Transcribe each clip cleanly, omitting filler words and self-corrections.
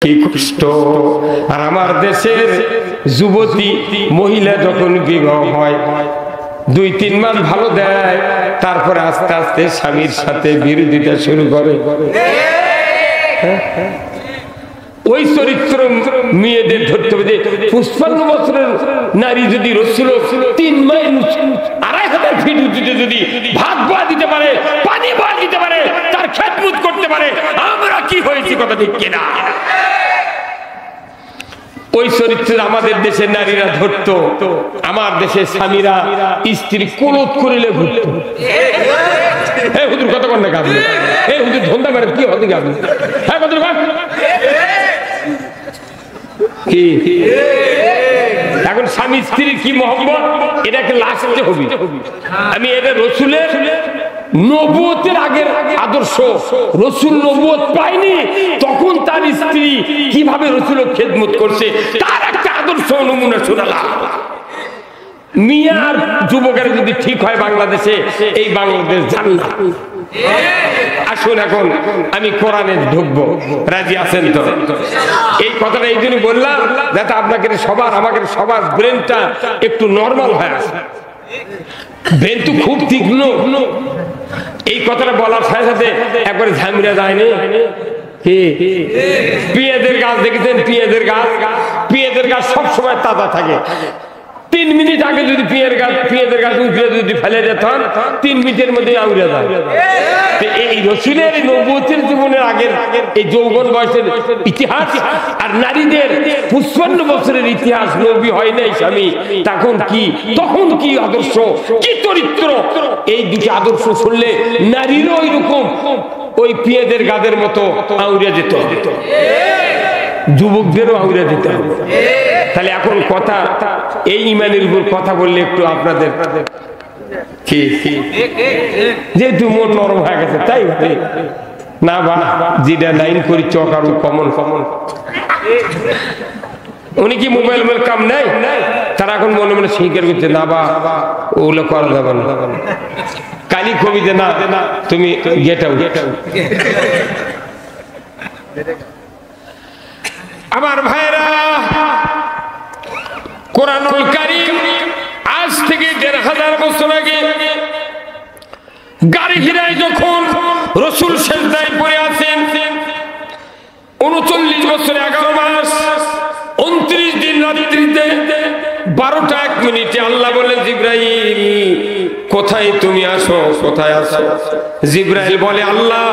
কি কষ্ট। আর আমার দেশের যুবতী মহিলা যখন বিবাহ হয় 2-3 মাস ভালো দেয়, তারপরে আস্তে আস্তে স্বামীর সাথে বিরোধিতা শুরু করে। ওই চরিত্র মেয়েদের ধরতে হবে যে 55 বছরের নারী যদি রসুল 3 মাইল 2500 ফিট উঁচুতে যদি ভাত বয়া দিতে পারে, পানি বয়া দিতে পারে, তার খেদমত করতে পারে, আমরা কি হয়েছি কথা ঠিক কিনা? ওই চরিত্রের আমাদের দেশের নারীরা ধরতো, আমার দেশের স্বামীরা স্ত্রী কোলত করিলে ঘুরত। হুজুর কত কন্যা গাবি, হুজুর ধন্দা করে কি হতে গাবি, হ্যাঁ কত কি এখন স্বামী স্ত্রীর কি মহব্বত, এটাকে লাস্টে হবে। আমি এটা রসুলের নবুয়তের আগের আদর্শ। রসুল নবুয়ত পায়নি, তখন তার স্ত্রী কিভাবে রসুলের খেদমত করছে তার একটা আদর্শ নমুনা শোনালাম। মিয়া আর যুবকের যদি ঠিক হয় বাংলাদেশে, এই বাংলাদেশ জান্নাত। আসুন এখন আমি কোরআনে ঢুকবো, রাজি আছেন তো? এই কথাটা এই জন্য বললাম যাতে আপনাকে সবার, আমাকে সবার ব্রেনটা একটু নর্মাল হয়। ব্রেন তো খুব তীক্ষ্ণ। এই কথাটা বলার সাথে সাথে একবারে ঝামেলা যায়নি। পেঁয়াজের গাছ দেখেছেন? পেঁয়াজের গাছ সবসময় তাজা থাকে। 3 মিনিট আগে যদি পেঁয়াজের গাছ উঠে যদি ফেলে যেতাম 3 মিনিটের মধ্যে আউড়ে যায়। এই রসুলের নবুয়তের জীবনের আগের এই যৌবন বয়সের ইতিহাস আর নারীদের 55 বছরের ইতিহাস, নবী হয় নাই স্বামী, তখন কি আদর্শ, কি চরিত্র, এই দুটি আদর্শ শুনলে নারীরও ওই রকম ওই পেঁয়াজের গাছের মতো আউড়ে যেত, যুবকদেরও আউড়ে যেতে হবে। তাহলে এখন কথা এই ইমানের উপর কথা বললে একটু আপনাদের যেহেতু মন নরম হয়ে গেছে তাই না, বা যেটা লাইন করি চক আর কমন উনি কি মোবাইল কাম নাই, তারা এখন মনে মনে স্বীকার করছে না বা ওগুলো করা যাবে না। কালি কবি যে না তুমি গেটাও আমার ভাইরা, কোরআনুল কারীম আজ থেকে 1500 বছর আগে গাড়ি হিরায় যখন রসুল সেজদায় পড়ে আছেন, 39 বছর 11 মাস 29 দিন রাত্রিতে 12টা 1 মিনিটে আল্লাহ বলেন জিবরাইল কোথায় তুমি আসো, কোথায় আসো? জিবরাইল বলে আল্লাহ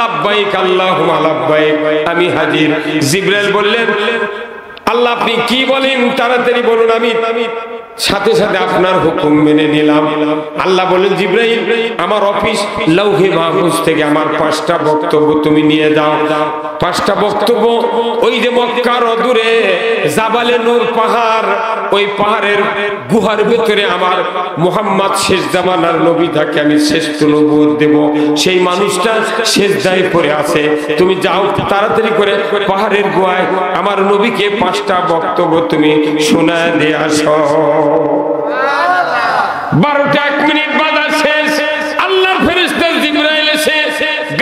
লাব্বাইক আল্লাহুম্মা লাব্বাইক, আমি হাজির। জিবরাইল বললেন আল্লাহ আপনি কি বলেন তাড়াতাড়ি বলুন, আমি সাথে সাথে আপনার হুকুম মেনে নিলাম। আল্লাহ বলেন জিবরাইল আমার অফিস লৌহে মাহফুজ থেকে আমার 5টা বক্তব্য তুমি নিয়ে যাও। 5টা বক্তব্য ওই যে মক্কার অদূরে জাবালে নূর পাহাড়, ওই পাহাড়ের গুহার ভিতরে আমার মুহাম্মদ শেষ জামানার নবী তাকে আমি শ্রেষ্ঠ নবুয়ত দেব, সেই মানুষটা সেজদায় পড়ে আছে। তুমি যাও তাড়াতাড়ি করে পাহাড়ের গুহায় আমার নবীকে 5টা বক্তব্য তুমি শোনায় দিয়ে আসো। 12টা 1 মিনিট বাজার শেষ, আল্লাহর ফেরেশতা জিবরাইল এসে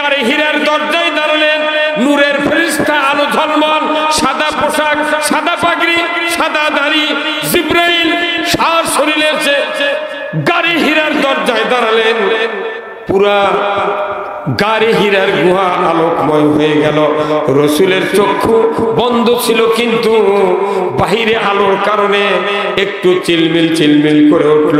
গাড়ি হিরার দরজায় দাঁড়ালেন। নূরের ফেরেশতা, আলো ঝলমল, সাদা পোশাক, সাদা পাগড়ি, সাদা দাড়ি। জিবরাইল সার শরীরে এসে গাড়ি হিরার দরজায় দাঁড়ালেন। পুরা গাড়ি হিরার গুহা আলোকময় হয়ে গেল। রসুলের চক্ষু বন্ধ ছিল, কিন্তু বাহিরে আলোর কারণে একটু চিলমিল করে উঠল।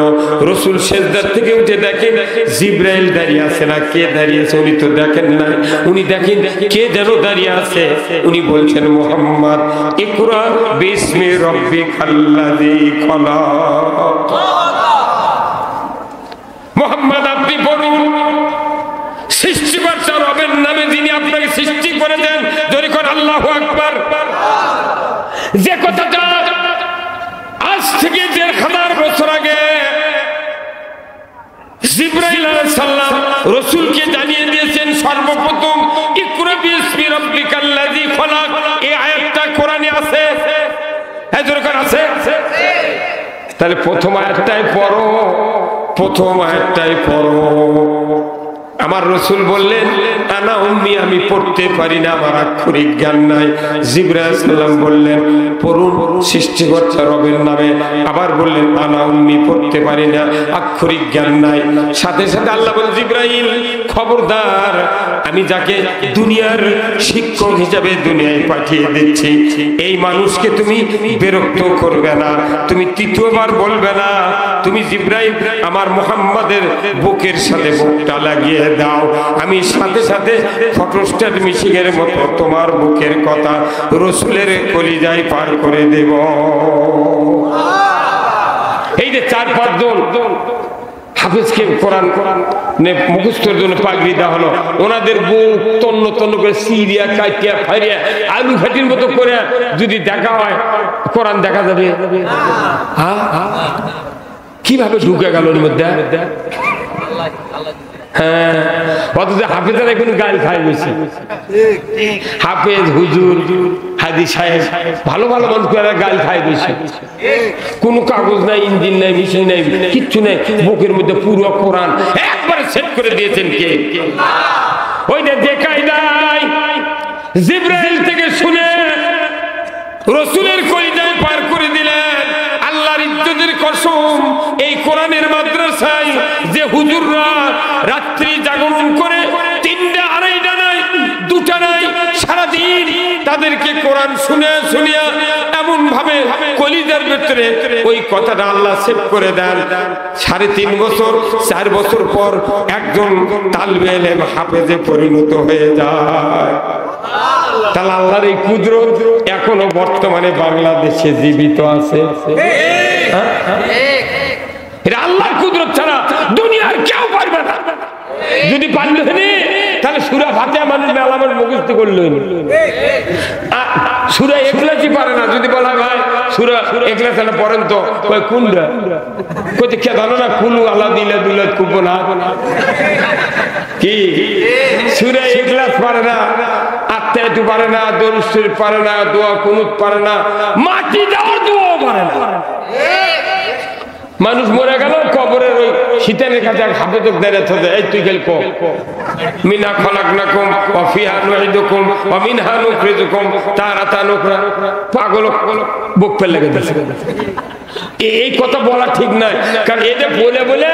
রসুল সেজদার থেকে উঠে দেখেন জিবরাইল দাঁড়িয়ে আছে না কে দাঁড়িয়ে আছে উনি তো দেখেন না, উনি দেখেন কে যেন দাঁড়িয়ে আছে। উনি বলছেন মুহাম্মদ ইকরা বিসমি রাব্বিকাল্লাযী খলাক, মুহাম্মদ আপনি বলুন সৃষ্টিকর্তা রবের নামে যিনি আপনাকে সৃষ্টি করেছেন। জোরে করে আল্লাহু আকবার। যে কথাটা আজ থেকে 1500 বছর আগে জিবরাইল আলাইহিস সালাম রাসূলকে জানিয়ে দিয়েছেন, সর্বপ্রথম ইকরা বিসমি রাব্বিকাল্লাযী খলাক, এই আয়াতটা কোরআনে আছে। হ্যাঁ জোরে করে আছে। তাহলে প্রথম আয়াতটাই পড়ো, প্রথম আয়াতটাই পড়ো। আমার রাসূল বললেন আনা উম্মি, আমি পড়তে পারি না, আমার আক্ষরিক জ্ঞান নাই। জিবরাইল সালাম বললেন পড়ুন সৃষ্টিকর্তা রবের নামে। আবার বললেন আনা উম্মি, পড়তে পারি না, আক্ষরিক জ্ঞান নাই। সাথে সাথে আল্লাহ বলেন জিবরাইল খবরদার, আমি যাকে দুনিয়ার শিক্ষক হিসেবে দুনিয়ায় পাঠিয়ে দিচ্ছি, এই মানুষকে তুমি বিরক্ত করবে না, তুমি তৃতীয়বার বলবে না। তুমি জিবরাইল আমার মুহাম্মাদের বুকের সাথে বুকটা লাগিয়ে দাও, আমি সাথে সাথে ফটোস্ট্যাট মিশিংয়ের মতো তোমার বুকের কথা রাসূলের কলিজায় পার করে দেব। এই যে 4-5 জন হাফেজকে কোরআন মুখস্থের জন্য পাগড়ি দেওয়া হলো, ওনাদের বুক তন্ন তন্ন করে সিরিয়া কাটিয়া ফাইরিয়া আলু ঘাটির মতো করে যদি দেখা হয় কোরআন দেখা যাবে? কিভাবে ঢুকে গেল ওর মধ্যে? হ্যাঁ, অথচ হাফেজরা এখন গাল খায় বেশি। হাফেজ, হুজুর, হাদি সাহেব, ভালো ভালো মানুষ গাল খায় বেশি। কোনো কাগজ নাই, ইঞ্জিন নাই, মেশিন নাই, কিচ্ছু নাই, বুকের মধ্যে পুরো কোরআন একবারে সেট করে দিয়েছেন কে? ওইটা দেখাই নাই, জিবরাইল থেকে শুনে রাসূলের কলিজায় পার করে দিলেন। আল্লাহর ইজ্জতের কসম, এই কোরআনের মাদ্রাসায় যে হুজুররা রাত্রি জাগরণ করে 3টা 2.5টা নাই 2টা নাই সারাদিন তাদেরকে কোরআন শুনিয়া এমন ভাবে কলিজার ভিতরে ওই কথাটা আল্লাহ সেভ করে দেন। 3.5 বছর 4 বছর পর একজন তালবে ইলম হাফেজে পরিণত হয়ে যায়। তাহলে আল্লাহর এই কুদরত এখনো বর্তমানে বাংলাদেশে জীবিত আছে। এটা আল্লাহর কুদরত ছাড়া দুনিয়ার কেউ পারবে না। যদি পারলে তাহলে সূরা ফাতিহা মানুষ মেলামের মুখস্থ করলো, সূরা ইখলাসই পারে না। যদি বলা ভাই সূরা ইখলাস না পড়েন তো, কই কোনটা? কইতে কে জানো না? কুলু আল্লাহ দিলে দুলাত কুব না কি? সূরা ইখলাস পারে না, আত্মায়াতু পারে না, দরুদ শরীফ পারে না, দোয়া কুনুত পারে না, মাটি দেওয়ার দোয়াও পারে না। মানুষ মরে গেল, কবরের ওই শীতের কাছে হাফেজক দাঁড়িয়ে থাকে, এই তুই গেল কো মিনা খলাকনাকুম ওয়া ফিহা নুঈদুকুম ওয়া মিনহা নুখরিজুকুম তারাতান উখরা। পাগল বুক ফেলে গেছে। এই কথা বলা ঠিক নয়, কারণ এটা বলে বলে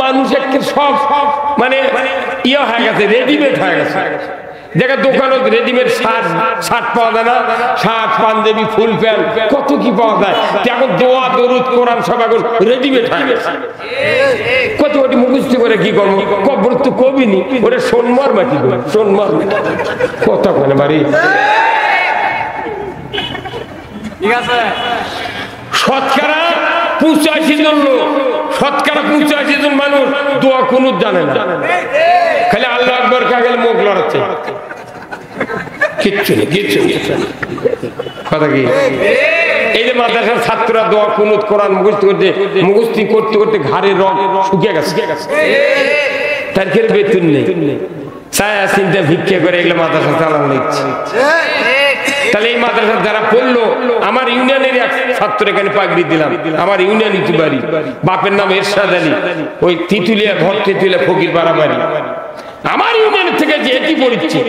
মানুষ একটা সব মানে ইয়ে হয়ে গেছে, রেডিমেড হয়ে গেছে। দেখে দোকানে রেডিমেড শার্ট পাওয়া যায় না, শার্ট পাঞ্জাবি ফুল প্যান্ট কত কি পাওয়া যায়। এখন দোয়া দরুদ কোরআন সব এখন রেডিমেড হয়ে গেছে। কত ওটি মুখস্থ করে কি করবো? কবর তো কবিনি, ওটা সোনমার মাটি, সোনমার কথা কোনে বাড়ি। শতকরা 85 জন লোক, শতকরা 85 জন মানুষ দোয়া কুনুত জানে না, খালি আল্লাহু আকবার কাগেল মুখ লড়াচ্ছে, কিচ্ছু নেই, কিচ্ছু নেই। কথা কি? এই যে মাদ্রাসার ছাত্ররা দোয়া কুনুত কোরআন মুখস্থ করতে করতে ঘাড়ের রগ শুকিয়ে গেছে, তার কি বেতন নেই, ছায়া চিন্তা ভিক্ষা করে এগুলো মাদ্রাসা চালানো দিচ্ছে। তাহলে এই মাদ্রাসা যারা পড়লো, আমার ইউনিয়নের এক ছাত্র এখানে পাগড়ি দিলাম, আমার ইউনিয়ন ইতুবাড়ি, বাপের নাম এরশাদ আলী, ওই তিতুলিয়া ঘর তিতুলিয়া ফকির পাড়া বাড়ি, আমার ইউনিয়নের থেকে যে এটি পড়িচ্ছে।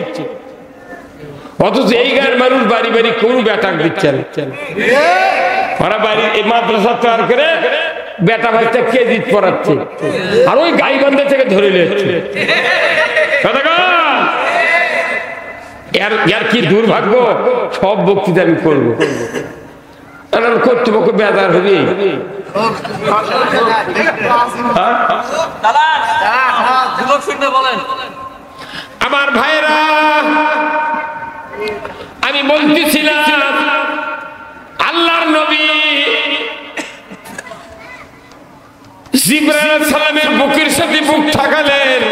অথচ এই গায়ের মানুষ বাড়ি বাড়ি কোন বেটাক দিচ্ছেন, ওরা বাড়ি এই মাদ্রাসা তৈরি করে বেটা ভাইটা কেজি পড়াচ্ছে, আর ওই গাইবান্ধা থেকে ধরে নিচ্ছে। এর কি দুর্ভাগ্য! সব বক্তৃতা আমি করবো, কর্তৃপক্ষ বেজার হবে। আমার ভাইরা, আমি বলতেছিলাম আল্লাহর নবী জিবরাইল সালামের বুকের সাথে বুক ঠাকালেন।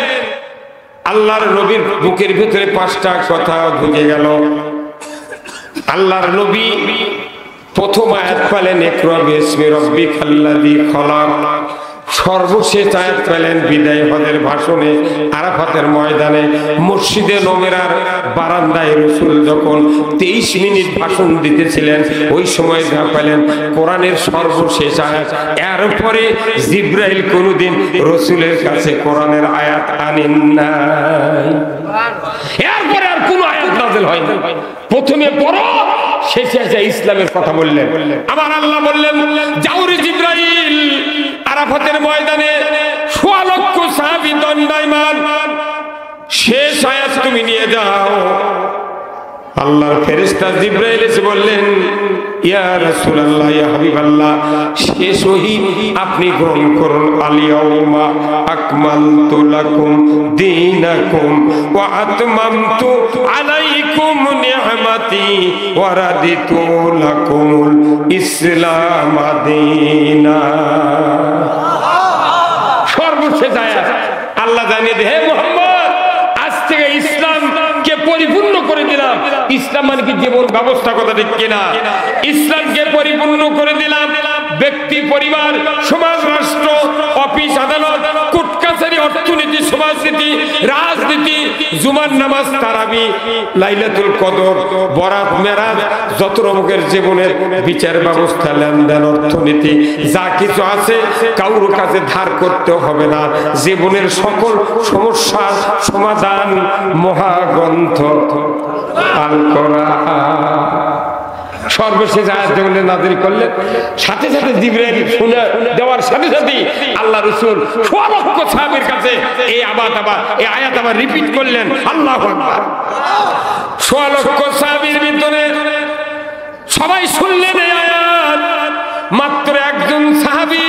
আল্লাহর নবীর বুকের ভিতরে 5টা কথা ঢুকে গেল। আল্লাহর নবী প্রথম আয়াত পালেন ইকরা বিসমি রাব্বিকাল্লাযী খলাক। সর্বশেষ আয়াত পেলেন বিদায় হজের ভাষণে আরাফাতের ময়দানে মসজিদে নববীর বারান্দায় রাসূল যখন 23 মিনিট ভাষণ দিতেছিলেন ওই সময় যা পেলেন কোরআনের সর্বশেষ আয়াত। এরপরে জিবরাইল কোনদিন রাসূলের কাছে কোরআনের আয়াত আনেন নাই, এরপরে আর কোন আয়াত নাযিল হয়নি। প্রথমে পড়ো, শেষে এসে ইসলামের কথা বললেন। আমার আল্লাহ বললেন, যাও রে জিবরাইল, আরাফাতের ময়দানে 1.5 লক্ষ সাহাবী দণ্ডায়মান, শেষ আয়াত তুমি নিয়ে যাও। আল্লাহর ফেরেশতা জিবরাইল এসে বললেন, ইয়া রাসূলুল্লাহ, ইয়া হাবিবাল্লাহ, শেষ ওহী আপনি গ্রহণ করুন। আল-ইয়াউমা আকমালতু লাকুম দীনাকুম ওয়া আতমামতু আলাইকুম নি'মাতি ওয়া রাদিতু লাকুমুল ইসলাম দীনা। সর্বশেষ আয়াত আল্লাহ জানিয়ে দেয়, হে মুহাম্মদ, আজ থেকে ইসলামকে পরিপূর্ণ করে দিলাম। ইসলাম মানে কি জীবন ব্যবস্থা, কথা ঠিক কিনা? ইসলামকে পরিপূর্ণ করে দিলাম। ব্যক্তি, পরিবার, সমাজ, রাষ্ট্র, অফিস, আদালত, কোর্ট কাছারি, অর্থনীতি, সমাজনীতি, রাজনীতি, জুমার নামাজ, তারাবি, লাইলাতুল কদর, বরাত, মেরাজ, যত রকমের জীবনের বিচার ব্যবস্থা, লেনদেন, অর্থনীতি, যা কিছু আছে কারোর কাছে ধার করতে হবে না। জীবনের সকল সমস্যার সমাধান মহাগ্রন্থ আল কোরআন। সর্বশেষ আয়াত যখন নাযিল করলেন, সাথে সাথে জিবরাইল শুনে দেওয়ার সাথে সাথে আল্লাহ রাসূল 1.5 লক্ষ সাহাবীর কাছে এই আয়াত আবার রিপিট করলেন। আল্লাহু আকবার। 1.5 লক্ষ সাহাবীর ভিতরে সবাই শুনলেন এই আয়াত, মাত্র একজন সাহাবী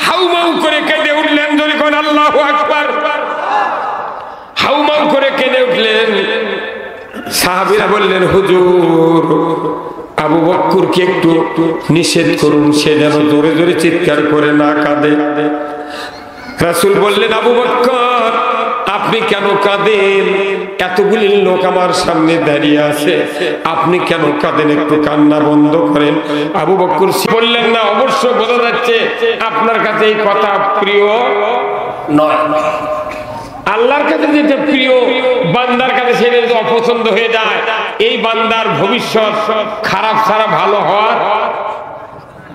হাউমাউ করে কেঁদে উঠলেন। যখন আল্লাহু আকবার, হাউমাউ করে কেঁদে উঠলেন। সাহাবীরা বললেন, হুজুর, আবু বকরকে একটু নিষেধ করুন, সে যেন জোরে জোরে চিৎকার করে না কাঁদে। রাসূল বললেন, আবু বকর, আপনি কেন কাঁদেন? এতগুলি লোক আমার সামনে দাঁড়িয়ে আছে, আপনি কেন কাঁদেন? একটু কান্না বন্ধ করেন। আবু বকর বললেন, না, অবশ্য বোঝা যাচ্ছে আপনার কাছে এই কথা প্রিয় নয়। আল্লাহর কাছে যেটা প্রিয়, বান্দার কাছে সেটা যদি অপছন্দ হয়ে যায়, এই বান্দার ভবিষ্যৎ খারাপ ছাড়া ভালো হওয়ার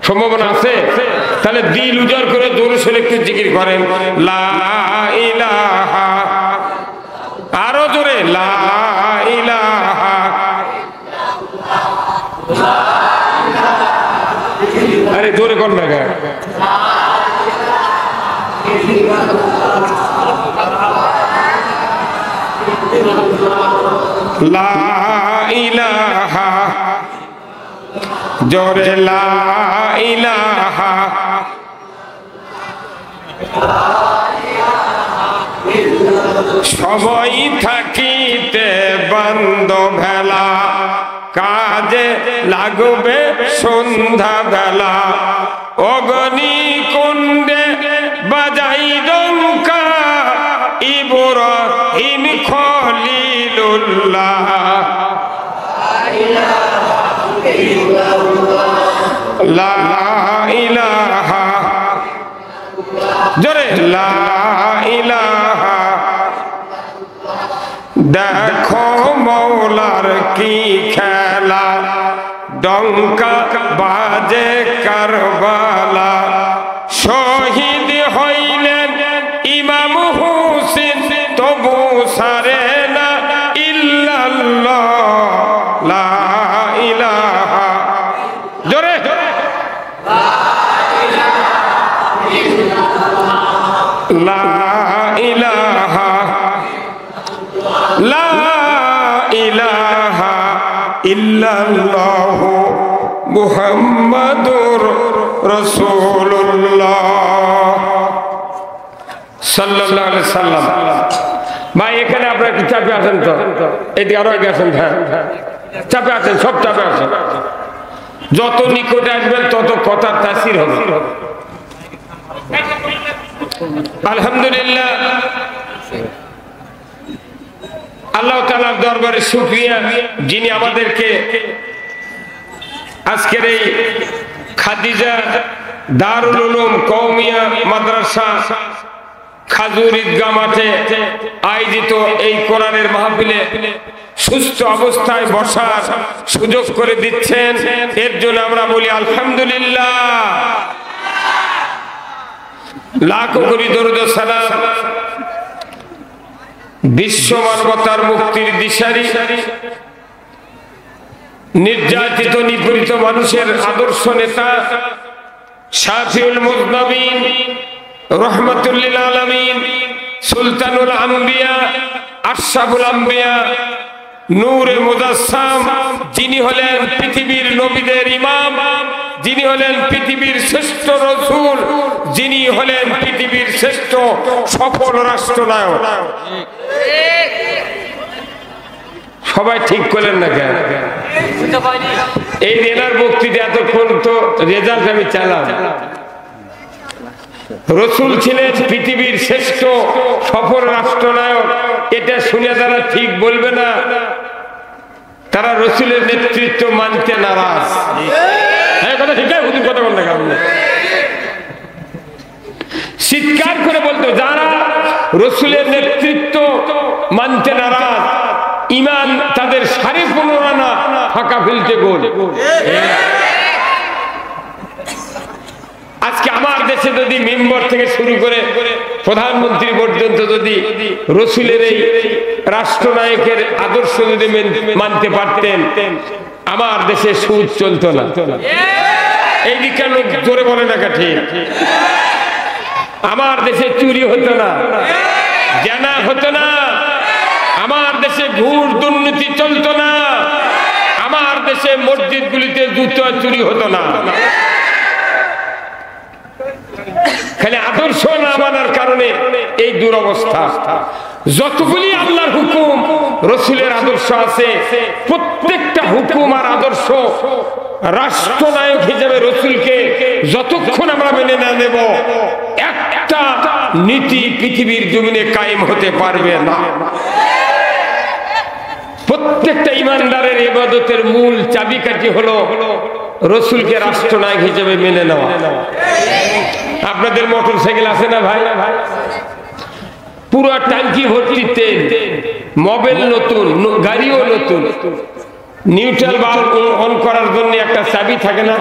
সম্ভাবনা আছে। তাহলে দিল উজাড় করে জোরে সোরে একটু জিকির করেন, লা ইলাহা, আরো জোরে, লা ইলাহা। আরে জোরে কর না, লা ইলাহা, জোরে লা ইলাহা। সবাই থাকিতে বান্ধব ভেলা, কাজে লাগবে সন্ধ্যা বেলা। অগ্নি কুণ্ডে বাজাই ডঙ্কা, ইব্রাহিম খলিলুল্লাহ। লা ইলাহা, জোরে লা ইলাহা। দেখো মৌলার কি খেলা, ডঙ্কা বাজে কারবালা। শহীদ হইলেন ইমাম হুসেন, তবু সারে না ইল্লাল্লাহ। লা ইলাহা, জোরে লা ইলাহা, লা ইলাহা ইল্লাল্লাহু মুহাম্মাদুর রাসূলুল্লাহ সাল্লাল্লাহু আলাইহি সাল্লাম। ভাই, এখানে আপনারা একটু চাপে আছেন তো, এদিকে আরো আগে আসেন। হ্যাঁ, চাপে আছেন, সব চাপে আছেন। যত নিকটে আসবেন তত কথার তাসির হবে। আলহামদুলিল্লাহ, আল্লাহ তাআলার দরবারে শুকরিয়া, যিনি আমাদেরকে আজকের এই খাদিজা দারুল উলুম কওমিয়া মাদ্রাসা খাজুর ঈদগাহ মাঠে আয়োজিত এই কোরআনের মাহফিলে সুস্থ অবস্থায় বসার সুযোগ করে দিচ্ছেন, এর জন্য আমরা বলি আলহামদুলিল্লাহ। লাখো কোটি দরুদ ও সালাম বিশ্ব মানবতার মুক্তির দিশারি, নির্যাতিত নিপীড়িত মানুষের আদর্শ নেতা, শাফিউল মুযনিবিন, রহমাতুল লিল আলামিন, সুলতানুল আম্বিয়া, আশরাফুল আম্বিয়া, নূরে মুজাসসাম, যিনি হলেন পৃথিবীর নবীদের ইমাম, যিনি হলেন পৃথিবীর শ্রেষ্ঠ রাসূল, যিনি হলেন পৃথিবীর শ্রেষ্ঠ সফল রাষ্ট্রনায়ক। সবাই ঠিক করলেন না কেন? এই এনার বক্তৃতা এতক্ষণ তো রেজাল্ট আমি চালাম। রাসূল ছিলেন পৃথিবীর শ্রেষ্ঠ সফল রাষ্ট্রনায়ক, এটা শুনে তারা ঠিক বলবে না, তারা রাসূলের নেতৃত্ব মানতে নারাজ। কথা ঠিক আছে, হুজুর কথা বলেন না কেন? চিৎকার করে বলতো যারা রাসূলের নেতৃত্ব মানতে নারাজ, ঈমান তাদের 15.5 আনা ফাঁকা ফেলতে গোল। আজকে আমার দেশে যদি মেম্বার থেকে শুরু করে প্রধানমন্ত্রী পর্যন্ত যদি রাসূলের এই রাষ্ট্রনায়কের আদর্শ যদি মানতে পারতেন, আমার দেশে সুদ চলতো না। এই দিকে লোক জোরে বলে না ঠিক? আমার দেশে চুরি হতো না, জানা হতো না, আমার দেশে ঘুষ দুর্নীতি চলতো না, আমার দেশে মসজিদগুলিতে জুতো চুরি হতো না। খালি আদর্শ না মানার কারণে এই দুরবস্থা। যতগুলি আল্লাহর হুকুম রাসূলের আদর্শ আছে, প্রত্যেকটা হুকুম আর আদর্শ রাষ্ট্রনায়ক হিসেবে রাসূলকে যতক্ষণ আমরা মেনে না নেব, একটা নীতি পৃথিবীর জমিনে কায়েম হতে পারবে না। প্রত্যেকটা ইমানদারের ইবাদতের মূল চাবিকাঠি হলো রাসূলকে রাষ্ট্রনায়ক হিসেবে মেনে নেওয়া। আপনাদের মোটর সাইকেল আছে না ভাই? পুরো ট্যাঙ্কি ভর্তি তেল, মোবাইল নতুন, গাড়িও নতুন, নিউট্রাল বাল্ব অন করার জন্য একটা চাবি থাকে না?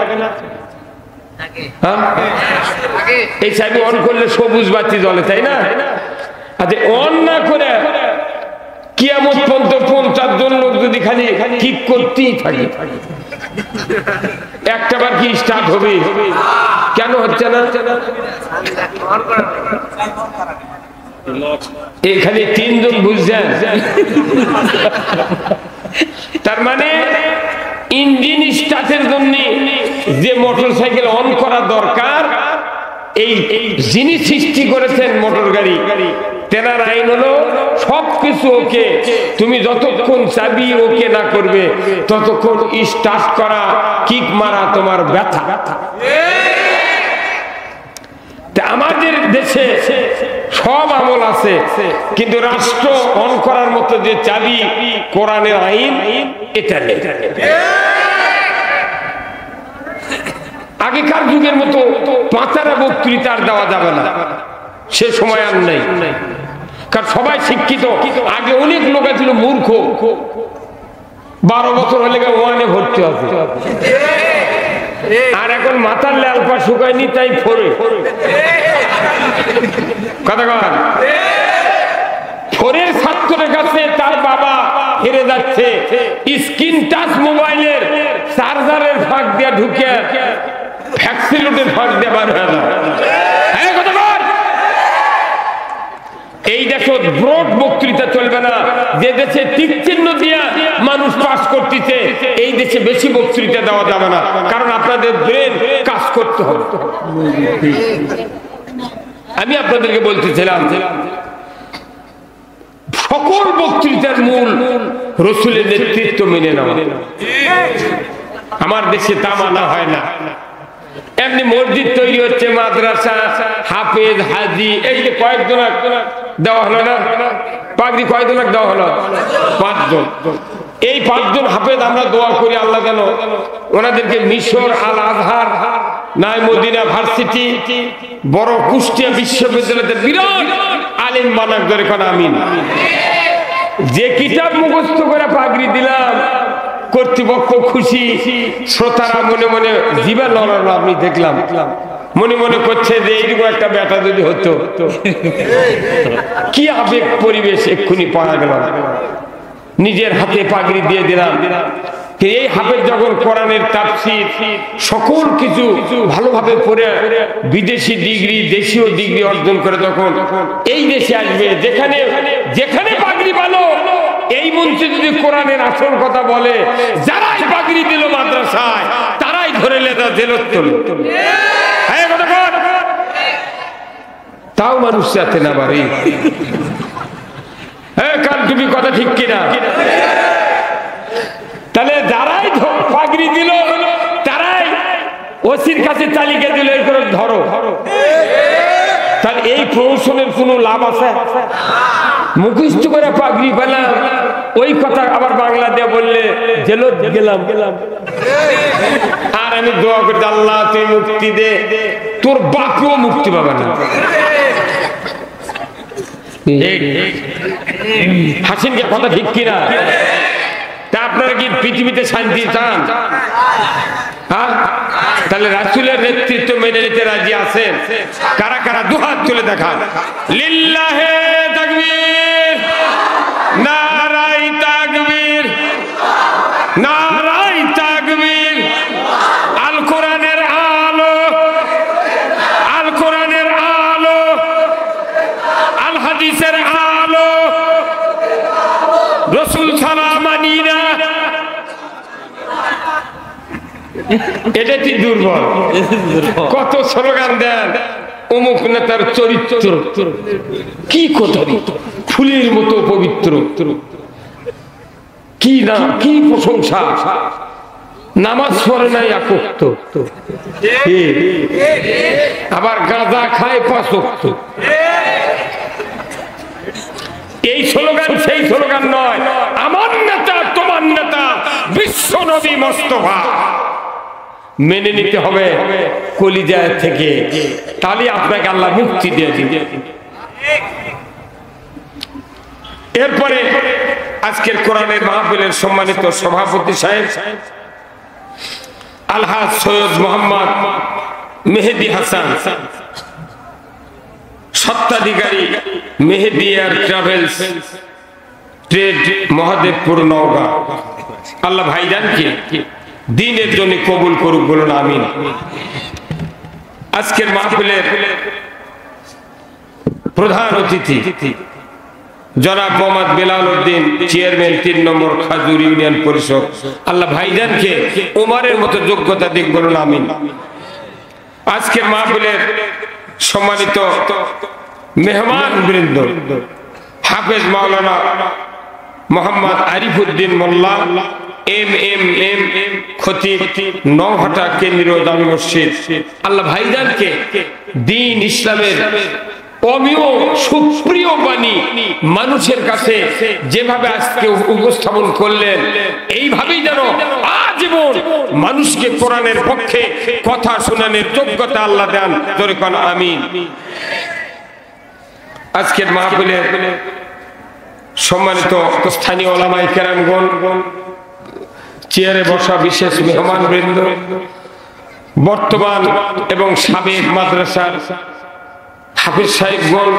এই চাবি অন করলে সবুজ বাতি জ্বলে, তাই না? আচ্ছা, অন না করে কিয়ামত পর্যন্ত 50 জন লোক যদি খালি ঠিক করতেই থাকে, একটা বার কি স্টার্ট হবে? কেন হচ্ছে না? এখানে 3 জন বুঝছেন। তার মানে ইঞ্জিন স্টার্টের জন্য যে মোটর সাইকেল অন করা দরকার, এই যিনি সৃষ্টি করেছেন মোটর গাড়ি, তেনার আইন হলো সবকিছু ওকে, তুমি যতক্ষণ চাবি ওকে না করবে ততক্ষণ স্টার্ট করা, কিক মারা তোমার ব্যথা। আমাদের দেশে সব আমল আছে, কিন্তু রাষ্ট্র অন করার মতো যে চাবি কোরআনের আইন, এটা নেই। আগেকার যুগের মতো পাতারা বক্তৃতা আর দেওয়া যাবে না, সে সময় আর নেই। কারণ সবাই শিক্ষিত। আগে অনেক লোক ছিল মূর্খ, 12 বছর হলে ওয়ানে ভর্তি হবে, আর এখন মাথার লালপা শুকায়নি, তাই ফোরে কথা কন। ফোরের ছাত্রের কাছে তার বাবা হেরে যাচ্ছে, স্ক্রিন টাচ মোবাইলের চার্জারের ফাঁক দিয়ে ঢুকে ফ্যাক্সিলিটির ফাঁক দিয়ে বার হয়ে যায়। এই দেশে ব্রড বক্তৃতা চলবে না। যে দেশে টিক চিহ্ন দিয়া মানুষ পাস করতেছে, এই দেশে বেশি বক্তৃতা দেওয়া যাবে না, কারণ আপনাদের ব্রেন কাজ করতে হবে। আমি আপনাদেরকে বলতেছিলাম, সকল বক্তৃতার মূল রাসূলের নেতৃত্ব মেনে নেওয়া। আমার দেশে তা মানা হয় না। এমনি মসজিদ তৈরি হচ্ছে, মাদ্রাসা, হাফেজ, হাজি, এই যে কয়েকজন দেওয়া হলো না পাগড়ি, কয়েকজন দেওয়া হলো? 5 জন। এই 5 জন হাফেজ আমরা দোয়া করি আল্লাহ যেন ওনাদেরকে মিশর, আল আজহার নাই মদিনা ভার্সিটি, বড় কুষ্টিয়া বিশ্ববিদ্যালয়ের বিরাট আলিম বানাক ধরে কোন আমিন। যে কিতাব মুখস্থ করে পাগড়ি দিলাম, কর্তৃপক্ষ খুশি, শ্রোতারা মনে মনে জিভে লড়ানো আমি দেখলাম, মনে মনে করছে যে এইরকম একটা ব্যাটা যদি হতো, কি আবেগ পরিবেশ এক্ষুনি পাওয়া গেল। নিজের হাতে পাগড়ি দিয়ে দিলাম। এই হাফেজ যখন কোরআনের তাফসীর সকল কিছু ভালোভাবে পড়ে বিদেশি ডিগ্রি দেশীয় ডিগ্রি অর্জন করে তখন এই দেশে আসবে, যেখানে যেখানে পাগড়ি ভালো, এই মঞ্চে যদি কোরআনের আসল কথা বলে, যারাই পাগড়ি দিল মাদ্রাসায় তারাই ধরে লেদা জেলত তোলে। তাও মানুষ যাতে না পারে। কাল তুমি কথা ঠিক কিনা? তাহলে যারাই পাগড়ি দিল তারাই ওসির কাছে তালিকা দিল ধরো। তাহলে এই প্রহসনের কোন লাভ আছে? মুখস্থ করে পাগড়ি পেলাম, ওই কথা আবার বাংলা দিয়ে বললে জেলত গেলাম। আর আমি দোয়া করতে, আল্লাহ তুই মুক্তি দে, তোর বাপও মুক্তি পাবে না। হাসিন কে কথা ঠিক কিনা? তা আপনারা কি পৃথিবীতে শান্তি চান? তাহলে রাসূলের নেতৃত্ব মেনে নিতে রাজি আছেন? কারা কারা দুহাত তুলে দেখান। লিল্লাহে তাকবীর, নারায়ে তাকবীর, নারায়ে তাকবীর। আল কোরআনের আলো, আল কোরআনের আলো, আল হাদিসের আলো, রাসূল ছাড়া মানি না। এটা কি দুর্বল? কত স্লোগান দেন, অমুক নেতার চরিত্র কি কথা, ফুলের মতো পবিত্র, কি না কি প্রশংসা, নামাজ পড়ে নাই আকক্ত, আবার গাঁজা খায় 5 ওয়াক্ত। এই স্লোগান সেই স্লোগান নয়। আমার নেতা তোমার নেতা বিশ্ব নবী মোস্তফা মেনে নিতে হবে কলিজা থেকে, তাহলে আপনাকে আল্লাহ মুক্তি দিয়ে দিবে। এরপরে আজকের কোরআনের মাহফিলের সম্মানিত সভাপতি সাহেব আলহাজ সৈয়দ মোহাম্মদ মেহেদী হাসান, স্বত্বাধিকারী Mehedi air travels trade, Mahadevpur, Naogaon. আল্লাহ ভাইজানকে দ্বীনের জন্য কবুল করুক, বলুন আমিন। আজকের মাহফিলের প্রধান অতিথি জনাব মোহাম্মদ বেলাল উদ্দিন, চেয়ারম্যান 3 নম্বর খাজুর ইউনিয়ন পরিষদ। আল্লাহ ভাইজানকে ওমরের মতো যোগ্যতা দিক, বলুন আমিন। আজকের মাহফিলের সম্মানিত মেহমান বৃন্দ হাফেজ মাওলানা মোহাম্মদ আরিফুদ্দিন মোল্লা, এম খতিব, নওহাটা কেন্দ্রীয় জামি মসজিদ। আল্লাহ ভাইজানকে দ্বীন ইসলামের অমিয় সুপ্রিয় বাণী মানুষের কাছে যেভাবে আজকে উপস্থাপন করলেন, এইভাবেই যেন আজীবন মানুষকে কোরআনের পক্ষে কথা শোনানোর যোগ্যতা আল্লাহ দেন, জোরে কোন আমিন। আজকের মাহফিলে সম্মানিত স্থানীয় ওলামায়ে কেরামগণ, চেয়ারে বসা বিশেষ মেহমান বৃন্দ, বর্তমান এবং সাবেক মাদ্রাসার হাফিজ সাহেবগণ,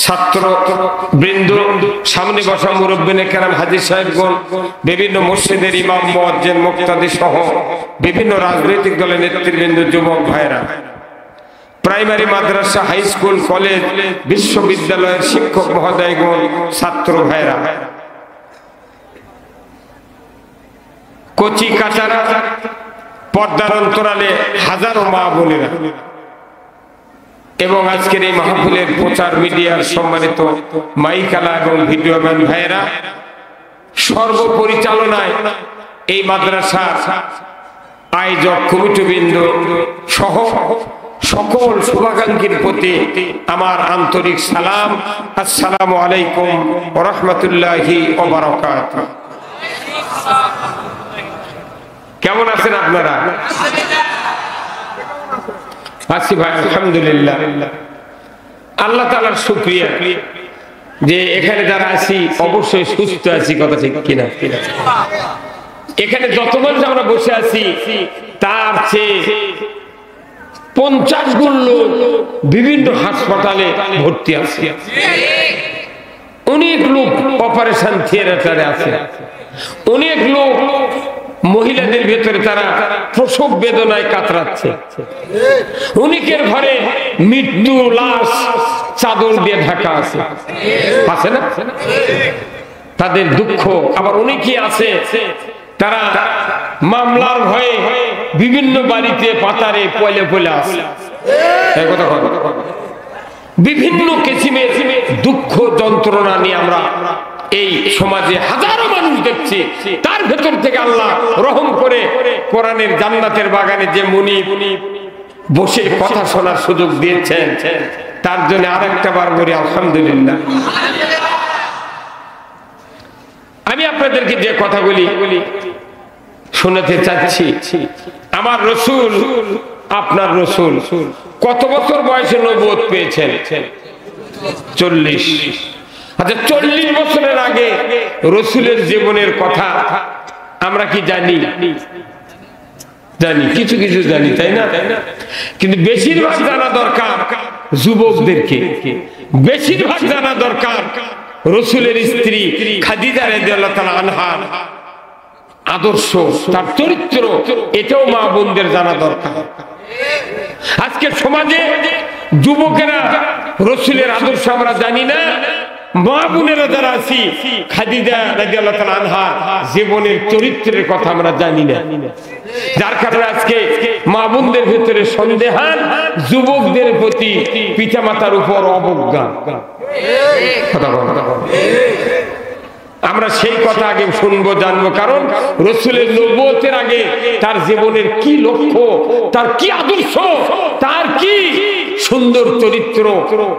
ছাত্র বৃন্দ, সামনে বসা মুরব্বিনে কেরাম, হাজী সাহেবগণ, বিভিন্ন মসজিদের ইমাম, মুয়াজ্জিন, মুক্তাদি সহ বিভিন্ন রাজনৈতিক দলের নেতৃবৃন্দ, যুবক ভাইরা, প্রাইমারি মাদ্রাসা, হাই স্কুল, কলেজ, বিশ্ববিদ্যালয়ের শিক্ষক মহোদয়গণ, ছাত্র ভাইরা, কচি কাচারা, পর্দার অন্তরালে হাজারো মা বোনেরা এবং আজকের এই মাহফিলের প্রচার মিডিয়ার সম্মানিত মাইকালা এবং ভিডিওম্যান ভাইয়েরা, সর্বপরিচালনায় এই মাদ্রাসার আয়োজক কমিটিবৃন্দ সহ সকল শুভাকাঙ্ক্ষীর প্রতি আমার আন্তরিক সালাম। আসসালামু আলাইকুম ওয়া রাহমাতুল্লাহি ওয়া বারাকাতুহু। কেমন আছেন আপনারা? আছি ভাই, আলহামদুলিল্লাহ। আল্লাহ তাআলার শুকরিয়া যে এখানে যারা আছি অবশ্যই সুস্থ আছি, কথা ঠিক কিনা? এখানে যত মানুষ আমরা বসে আছি তার চেয়ে 50 গুণ লোক বিভিন্ন হাসপাতালে ভর্তি আছে, অনেক লোক অপারেশন থিয়েটারে আছে, অনেক লোক মহিলাদের ভেতরে তারা প্রসব বেদনায় কাতরাচ্ছে, অনেকের ঘরে মৃত্যু লাশ চাদর দিয়ে ঢাকা আছে, আছে না? তাদের দুঃখ। আবার অনেকে আছে তারা মামলার ভয়ে বিভিন্ন বাড়িতে পাতারে পয়লে পয়লে আছে, বিভিন্ন কিসিমের দুঃখ যন্ত্রণা নিয়ে আমরা এই সমাজে হাজারো মানুষ দেখছি। তার ভেতর থেকে আল্লাহ রহম করে কোরআনের জান্নাতের বাগানে যে মুনিব বসে কথা শোনার সুযোগ দিয়েছেন, তার জন্য আরেকটা বার বলি আলহামদুলিল্লাহ। আমি আপনাদেরকে যে কথাগুলি শোনাতে চাচ্ছি, আমার রসুল, আপনার রসুল কত বছর বয়সে নবুয়ত পেয়েছেন? 40। আচ্ছা, 40 বছরের আগে রসুলের জীবনের কথা আমরা কি জানি? জানি, কিছু কিছু জানি, তাই না? কিন্তু বেশিরভাগ জানা দরকার যুবকদেরকে, বেশিরভাগ জানা দরকার রসুলের স্ত্রী খাদিজা রাদিয়াল্লাহু তাআলা আনহার আদর্শ, তার চরিত্র, এটাও মা বোনদের জানা দরকার। আজকে সমাজে যুবকেরা রসুলের আদর্শ আমরা জানি না, মা বোনেরা যারা আছি খাদিজা রাদিয়াল্লাহু তাআলা আনহা জীবনের চরিত্রের কথা আমরা জানি না, যার কারণে আজকে মা বোনদের ভিতরে সন্দেহান, যুবকদের প্রতি পিতামাতার উপর অবজ্ঞা। আমরা সেই কথা আগে শুনবো, জানবো, কারণ রসুলের নবুয়তের আগে তার জীবনের কি লক্ষ্য, তার কি আদর্শ, তার কি সুন্দর চরিত্র,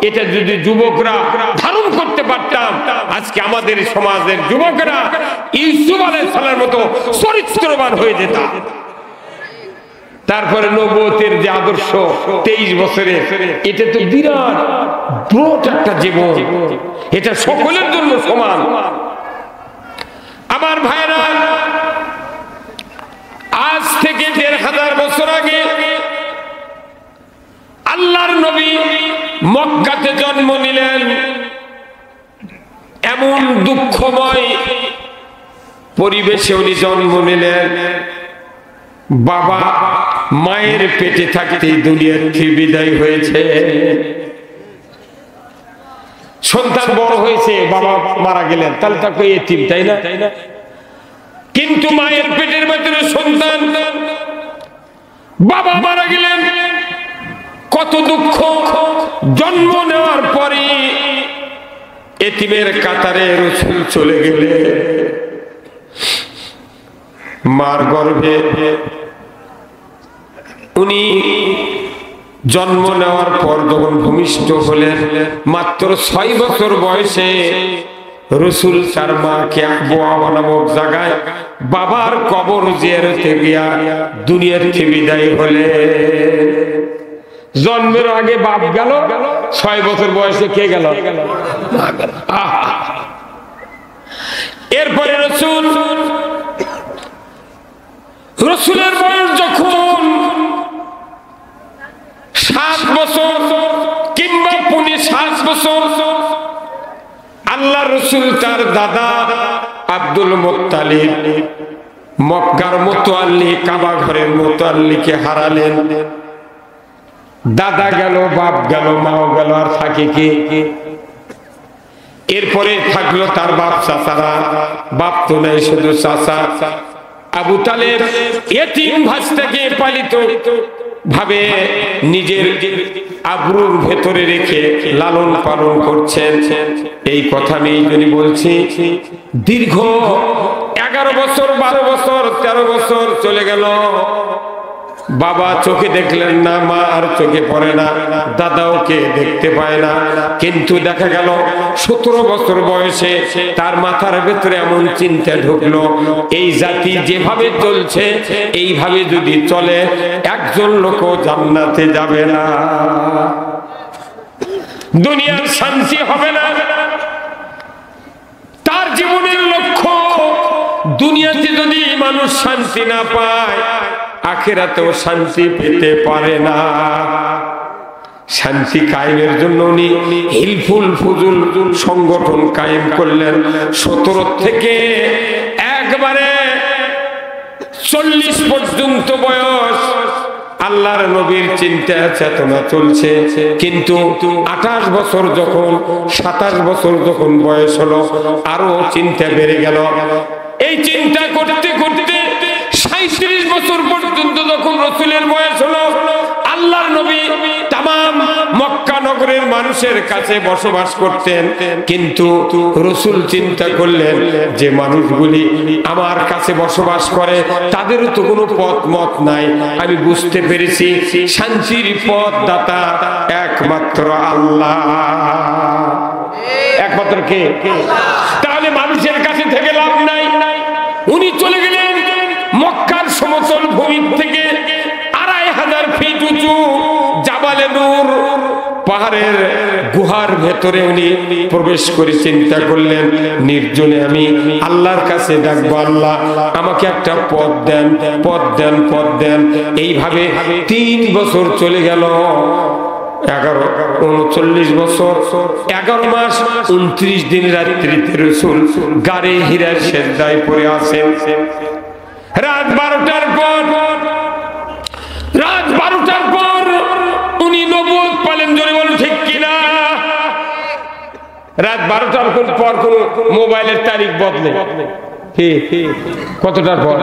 এটা যদি যুবকরা ধারণ করতে পারতাম, আজকে আমাদের সমাজের যুবকরা ইউসুফ আলাইহিস সালামের মতো চরিত্রবান হয়ে যেত। তারপরে নবুয়তের যে আদর্শ 23 বছরে, এটা তো বিরাট ব্রড একটা জীবন, এটা সকলের জন্য সমান। আমার ভাইরা, আজ থেকে 1500 বছর আগে আল্লাহর নবী মক্কাতে জন্ম নিলেন। এমন দুঃখময় পরিবেশে উনি জন্ম নিলেন। বাবা মায়ের পেটে থাকতেই দুনিয়ার থেকে বিদায় হয়েছে। সন্তান বড় হয়েছে, বাবা মারা গেলেন, তাহলে তাকে এতিম, তাই না? কিন্তু মায়ের পেটের ভেতরে সন্তান, বাবা মারা গেলেন, কত দুঃখ। জন্ম নেওয়ার পরে এতিমের কাতারে রাসূল চলে গেলে, মার গর্ভে উনি জন্ম নেওয়ার পর যখন ভূমিষ্ঠ হলেন, মাত্র 6 বছর বয়সে রাসূল তার মাকে আবওয়া নামক জায়গায় বাবার কবর জিয়ারতে গিয়া দুনিয়ার থেকে বিদায় হলেন। জন্মের আগে বাপ গেল, 6 বছর বয়সে কে গেল? এরপরে রসুলের বয়স যখন 7 বছর কিংবা 7 বছর, আল্লাহ রসুল তার দাদা আব্দুল মুত্তালিব মক্কার মুতাল্লি, কাবা ঘরের মুতাল্লিকে হারালেন। দাদা গেল, বাপ গেল, মাও গেল, আর থাকে কে? এরপরে থাকলো তার বাপ চাচারা, বাপ তো নাই, শুধু চাচা আবু তালেব এতিম ভাস্তাকে পালিত ভাবে নিজের আবরুর ভেতরে রেখে লালন পালন করছেন। এই কথা আমি যদি বলছি, দীর্ঘ 11 বছর, 12 বছর, 13 বছর চলে গেল। বাবা চোখে দেখলেন না, মা আর চোখে পড়ে না, দাদাও কে দেখতে পায় না। কিন্তু দেখা গেল 17 বছর বয়সে তার মাথার ভেতরে এমন চিন্তা ঢুকলো, এই জাতি যেভাবে চলছে এইভাবে যদি চলে একজন লোকও জান্নাতে যাবে না, দুনিয়ার শান্তি হবে না। তার জীবনের লক্ষ্য দুনিয়াতে যদি মানুষ শান্তি না পায় আখিরাতেও শান্তি পেতে পারে না। শান্তি কায়েমের জন্য উনি হিলফুল ফুজুল সংগঠন কায়েম করলেন। 17 থেকে একবারে 40 পর্যন্ত বয়স আল্লাহর নবীর চিন্তা চেতনা চলছে। কিন্তু 28 বছর যখন 27 বছর যখন বয়স হলো আরো চিন্তা বেড়ে গেল। এই চিন্তা করতে করতে 37 বছর পর্যন্ত যখন রাসূলের বয়স হলো, আল্লাহর নবী তামাম মক্কা নগরের মানুষের কাছে বসবাস করতেন। কিন্তু রাসূল চিন্তা করলেন যে মানুষগুলি আমার কাছে বসবাস করে তাদেরও তো কোনো পথ মত নাই। আমি বুঝতে পেরেছি শান্তির পথ দাতা একমাত্র আল্লাহ। একমাত্র কে? তাহলে মানুষের কাছে থেকে লাভ নাই। উনি চলে গেলেন মক্কার সমতল ভূমি থেকে 2500 ফিট উঁচু জাবালে নূর পাহাড়ের গুহার ভেতরে উনি প্রবেশ করে চিন্তা করলেন নির্জনে আমি আল্লাহর কাছে ডাকবো, আল্লাহ আমাকে একটা পথ দেন, পথ দেন, পথ দেন। এইভাবে 3 বছর চলে গেল। 39 বছর 11 মাস 29 দিন রাত্রিতে রাসূল গারে হীরার সেজদায় পড়ে আছেন। রাত 12টার পর উনি নবুয়ত পেলেন। জোরে বলুন ঠিক কিনা? রাত 12টার পর কোন মোবাইলের তারিখ বদলে কতটার পর?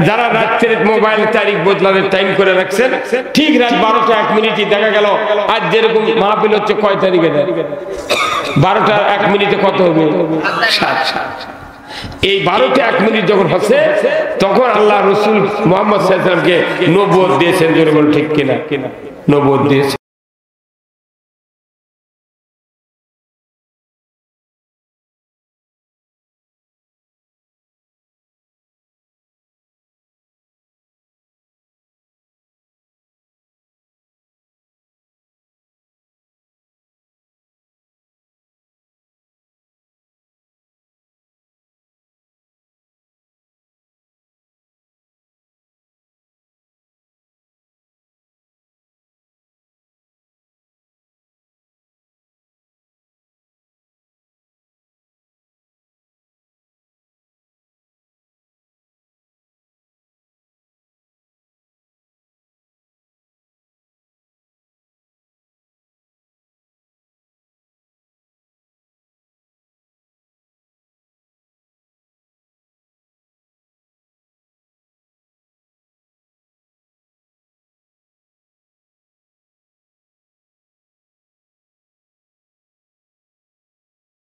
যারা রাত্রে মোবাইল তারিখ বদলানোর টাইম করে রাখছেন, ঠিক রাত 12টা 1 মিনিটে দেখা গেল আজ যেরকম মাহফিল হচ্ছে কয় তারিখে? 12টা 1 মিনিটে কত হবে? 7। এই 12টা 1 মিনিট যখন হচ্ছে তখন আল্লাহ রাসূল মুহাম্মদ সাল্লাল্লাহু আলাইহি ওয়াসাল্লামকে নবুয়ত দিয়েছেন। জোরে বলুন ঠিক কিনা? নবুয়ত দিয়েছে।